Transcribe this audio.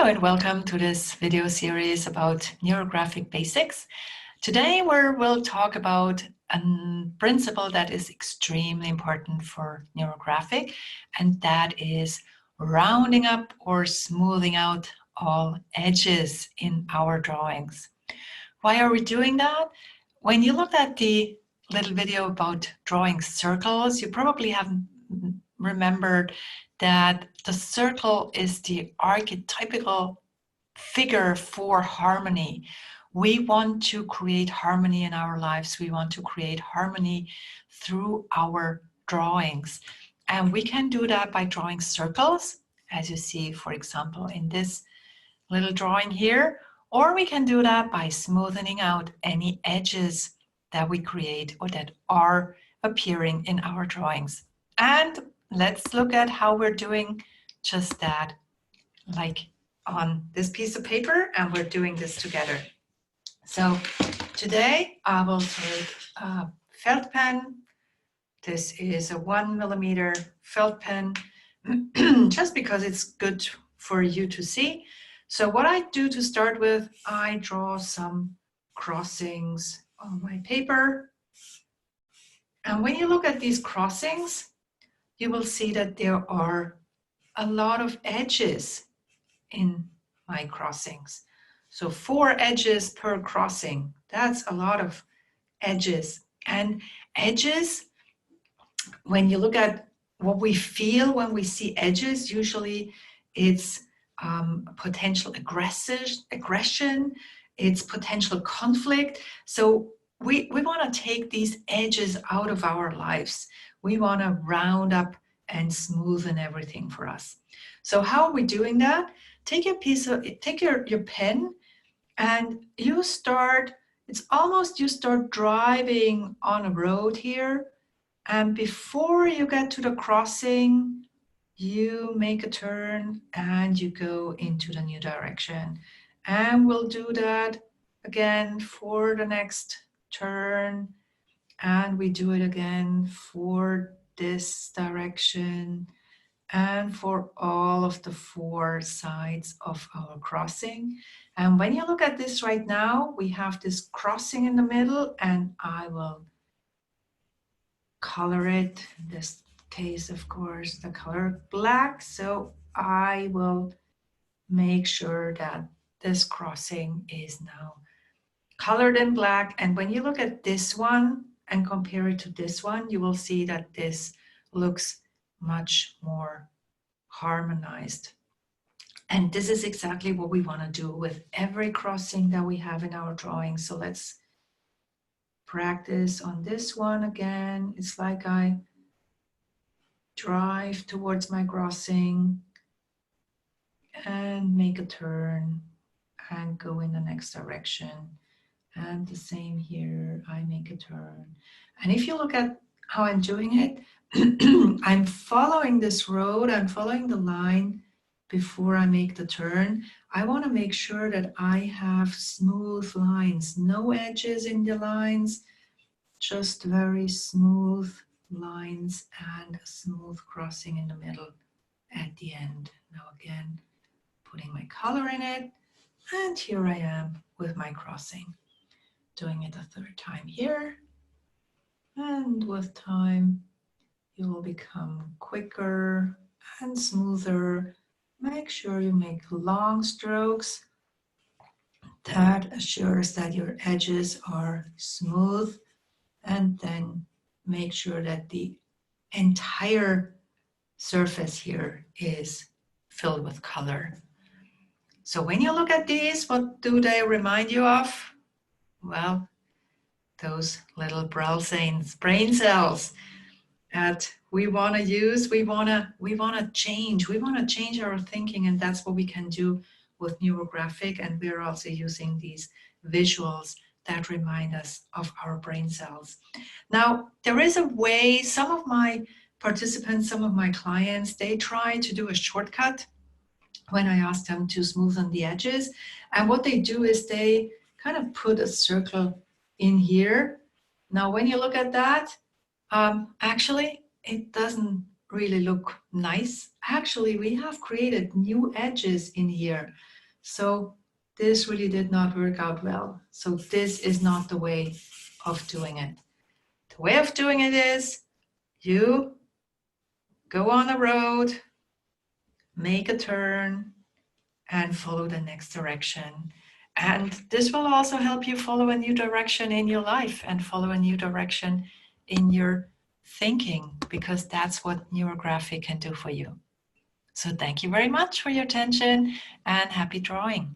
Hello and welcome to this video series about neurographic basics. Today we'll talk about a principle that is extremely important for neurographic, and that is rounding up or smoothing out all edges in our drawings. Why are we doing that? When you look at the little video about drawing circles, you probably have remembered that the circle is the archetypical figure for harmony. We want to create harmony in our lives. We want to create harmony through our drawings. And we can do that by drawing circles, as you see, for example, in this little drawing here, or we can do that by smoothing out any edges that we create or that are appearing in our drawings. And let's look at how we're doing just that, like on this piece of paper, and we're doing this together. So today I will take a felt pen. This is a 1mm felt pen, just because it's good for you to see. So what I do to start with, I draw some crossings on my paper. And when you look at these crossings, you will see that there are a lot of edges in my crossings. So 4 edges per crossing. That's a lot of edges. And edges, when you look at what we feel when we see edges, usually it's potential aggression, it's potential conflict. So we want to take these edges out of our lives. We want to round up and smoothen everything for us. So how are we doing that? Take your pen, and you start, it's almost you start driving on a road here, and before you get to the crossing, you make a turn and you go into the new direction. And we'll do that again for the next turn, and we do it again for this direction, and for all of the 4 sides of our crossing. And when you look at this right now, we have this crossing in the middle, and I will color it. In this case, of course, the color black. So I will make sure that this crossing is now colored in black. And when you look at this one and compare it to this one, you will see that this looks much more harmonized. And this is exactly what we want to do with every crossing that we have in our drawing. So let's practice on this one again. It's like I drive towards my crossing and make a turn and go in the next direction. And the same here, I make a turn. And if you look at how I'm doing it, I'm following this road, I'm following the line before I make the turn. I want to make sure that I have smooth lines, no edges in the lines, just very smooth lines and a smooth crossing in the middle at the end. Now again, putting my color in it, and here I am with my crossing. Doing it a 3rd time here, and with time you will become quicker and smoother. Make sure you make long strokes. That assures that your edges are smooth, and then make sure that the entire surface here is filled with color. So when you look at these, what do they remind you of? Well, those little brain cells that we want to use, we want to change our thinking, and that's what we can do with neurographic. And we're also using these visuals that remind us of our brain cells. Now, there is a way, some of my participants, some of my clients, they try to do a shortcut when I ask them to smoothen the edges. And what they do is they kind of put a circle in here. Now, when you look at that, actually, it doesn't really look nice. Actually, we have created new edges in here. So this really did not work out well. So this is not the way of doing it. The way of doing it is you go on a road, make a turn, and follow the next direction. And this will also help you follow a new direction in your life and follow a new direction in your thinking, because that's what Neurographic can do for you. So thank you very much for your attention and happy drawing.